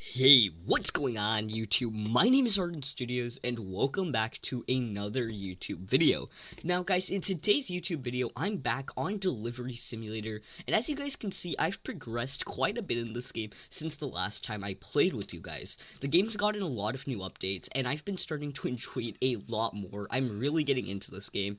Hey, what's going on YouTube? My name is Arden Studios and welcome back to another YouTube video. Now guys, in today's YouTube video, I'm back on Delivery Simulator, and as you guys can see, I've progressed quite a bit in this game since the last time I played with you guys. The game's gotten a lot of new updates, and I've been starting to enjoy it a lot more. I'm really getting into this game.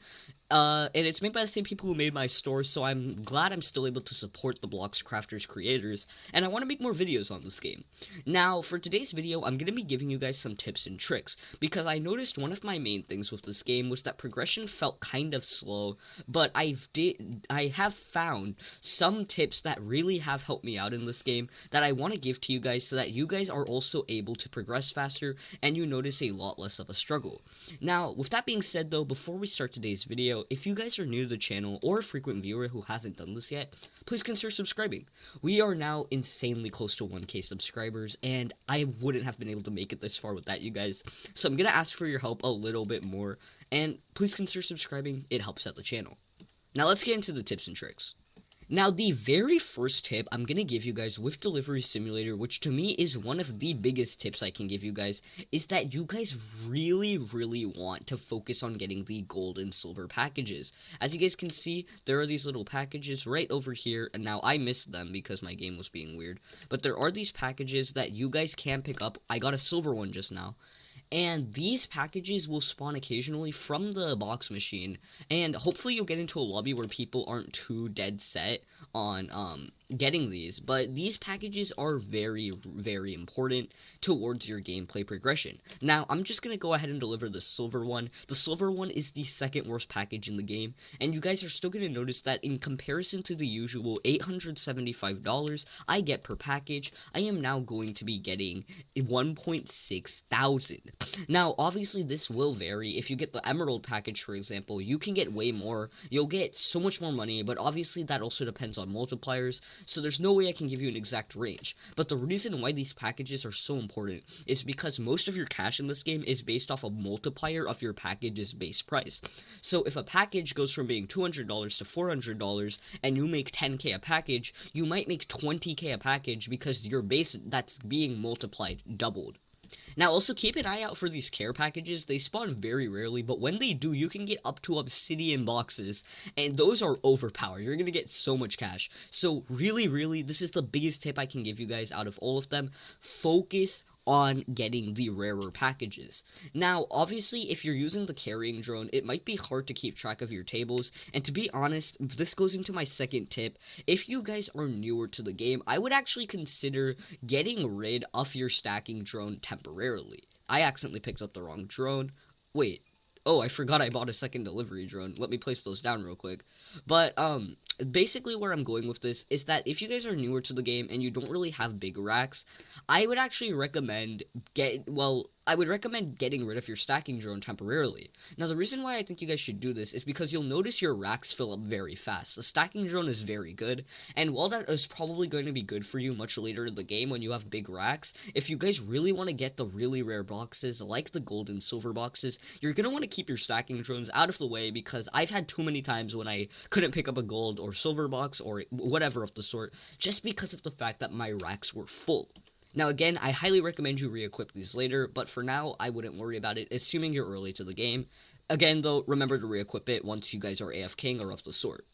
And it's made by the same people who made my store, so I'm glad I'm still able to support the Blocks Crafters creators, and I want to make more videos on this game. Now, for today's video, I'm going to be giving you guys some tips and tricks, because I noticed one of my main things with this game was that progression felt kind of slow, but I have found some tips that really have helped me out in this game that I want to give to you guys so that you guys are also able to progress faster, and you notice a lot less of a struggle. Now, with that being said though, before we start today's video, if you guys are new to the channel or a frequent viewer who hasn't done this yet, please consider subscribing. We are now insanely close to 1K subscribers, and I wouldn't have been able to make it this far without you guys, so I'm gonna ask for your help a little bit more, and please consider subscribing. It helps out the channel. Now let's get into the tips and tricks. Now, the very first tip I'm going to give you guys with Delivery Simulator, which to me is one of the biggest tips I can give you guys, is that you guys really want to focus on getting the gold and silver packages. As you guys can see, there are these little packages right over here, and now I missed them because my game was being weird, but there are these packages that you guys can pick up. I got a silver one just now. And these packages will spawn occasionally from the box machine, and hopefully you'll get into a lobby where people aren't too dead set on getting these, but these packages are very important towards your gameplay progression. Now, I'm just gonna go ahead and deliver the silver one. The silver one is the second worst package in the game, and you guys are still gonna notice that in comparison to the usual $875 I get per package, I am now going to be getting 1.6 thousand. Now, obviously this will vary. If you get the emerald package, for example, you can get way more. You'll get so much more money, but obviously that also depends on multipliers, so there's no way I can give you an exact range. But the reason why these packages are so important is because most of your cash in this game is based off a multiplier of your package's base price. So if a package goes from being $200 to $400 and you make 10k a package, you might make 20k a package because your base that's being multiplied doubled. Now, also keep an eye out for these care packages. They spawn very rarely, but when they do, you can get up to obsidian boxes, and those are overpowered. You're gonna get so much cash. So really, this is the biggest tip I can give you guys out of all of them. Focus on getting the rarer packages. Now, obviously, if you're using the carrying drone, it might be hard to keep track of your tables, and to be honest, this goes into my second tip. If you guys are newer to the game, I would actually consider getting rid of your stacking drone temporarily. I accidentally picked up the wrong drone. Wait. Oh, I forgot I bought a second delivery drone. Let me place those down real quick. But, basically where I'm going with this is that if you guys are newer to the game and you don't really have big racks, I would actually recommend getting rid of your stacking drone temporarily. Now, the reason why I think you guys should do this is because you'll notice your racks fill up very fast. The stacking drone is very good, and while that is probably going to be good for you much later in the game when you have big racks, if you guys really want to get the really rare boxes, like the gold and silver boxes, you're going to want to keep your stacking drones out of the way, because I've had too many times when I couldn't pick up a gold or silver box or whatever of the sort, just because of the fact that my racks were full. Now again, I highly recommend you re-equip these later, but for now, I wouldn't worry about it, assuming you're early to the game. Again though, remember to re-equip it once you guys are AFKing or of the sort.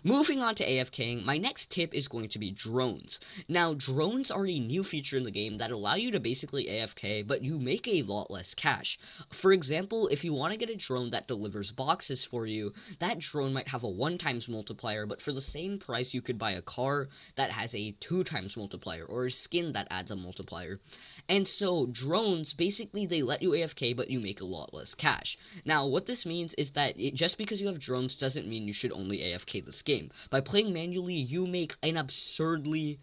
Moving on to AFKing, my next tip is going to be drones. Now, drones are a new feature in the game that allow you to basically AFK, but you make a lot less cash. For example, if you want to get a drone that delivers boxes for you, that drone might have a 1x multiplier, but for the same price you could buy a car that has a 2x multiplier, or a skin that adds a multiplier. And so, drones, basically they let you AFK, but you make a lot less cash. Now, what this means is that just because you have drones doesn't mean you should only AFK this game. By playing manually, you make an absurdly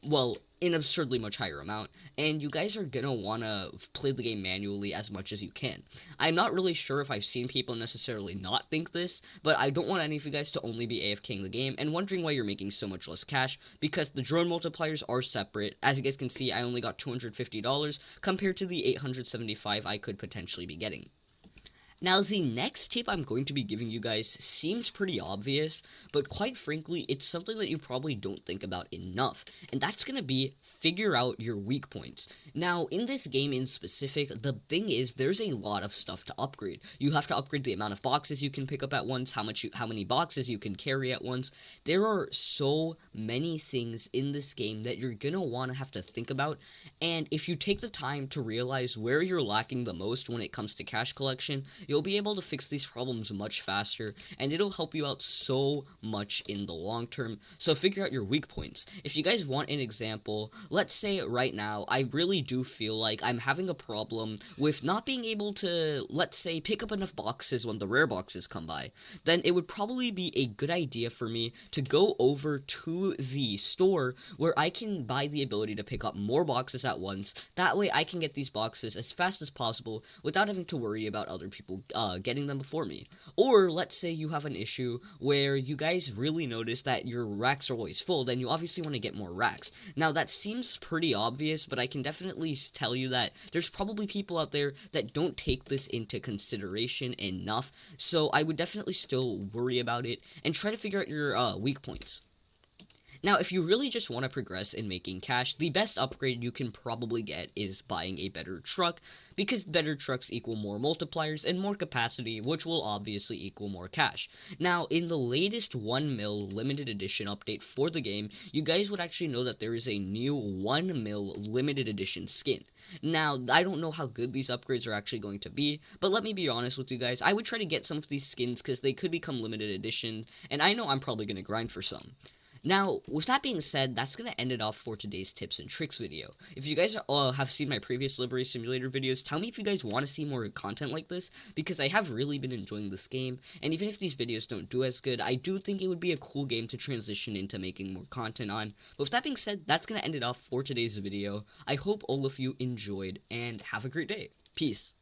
much higher amount, and you guys are gonna wanna play the game manually as much as you can. I'm not really sure if I've seen people necessarily not think this, but I don't want any of you guys to only be AFKing the game and wondering why you're making so much less cash, because the drone multipliers are separate. As you guys can see, I only got $250 compared to the $875 I could potentially be getting. Now, the next tip I'm going to be giving you guys seems pretty obvious, but quite frankly, it's something that you probably don't think about enough, and that's going to be figure out your weak points. Now, in this game in specific, the thing is there's a lot of stuff to upgrade. You have to upgrade the amount of boxes you can pick up at once, how many boxes you can carry at once. There are so many things in this game that you're going to want to have to think about, and if you take the time to realize where you're lacking the most when it comes to cash collection, you'll be able to fix these problems much faster, and it'll help you out so much in the long term. So figure out your weak points. If you guys want an example, let's say right now, I really do feel like I'm having a problem with not being able to, let's say, pick up enough boxes when the rare boxes come by. Then it would probably be a good idea for me to go over to the store where I can buy the ability to pick up more boxes at once. That way I can get these boxes as fast as possible without having to worry about other people getting them before me. Or let's say you have an issue where you guys really notice that your racks are always full, then you obviously want to get more racks. Now that seems pretty obvious, but I can definitely tell you that there's probably people out there that don't take this into consideration enough, so I would definitely still worry about it and try to figure out your weak points. Now, if you really just want to progress in making cash, the best upgrade you can probably get is buying a better truck, because better trucks equal more multipliers and more capacity, which will obviously equal more cash. Now, in the latest 1 mil limited edition update for the game, you guys would actually know that there is a new 1 mil limited edition skin. Now, I don't know how good these upgrades are actually going to be, but let me be honest with you guys, I would try to get some of these skins because they could become limited edition, and I know I'm probably going to grind for some. Now, with that being said, that's going to end it off for today's tips and tricks video. If you guys have seen my previous Delivery Simulator videos, tell me if you guys want to see more content like this, because I have really been enjoying this game, and even if these videos don't do as good, I do think it would be a cool game to transition into making more content on. But with that being said, that's going to end it off for today's video. I hope all of you enjoyed, and have a great day. Peace.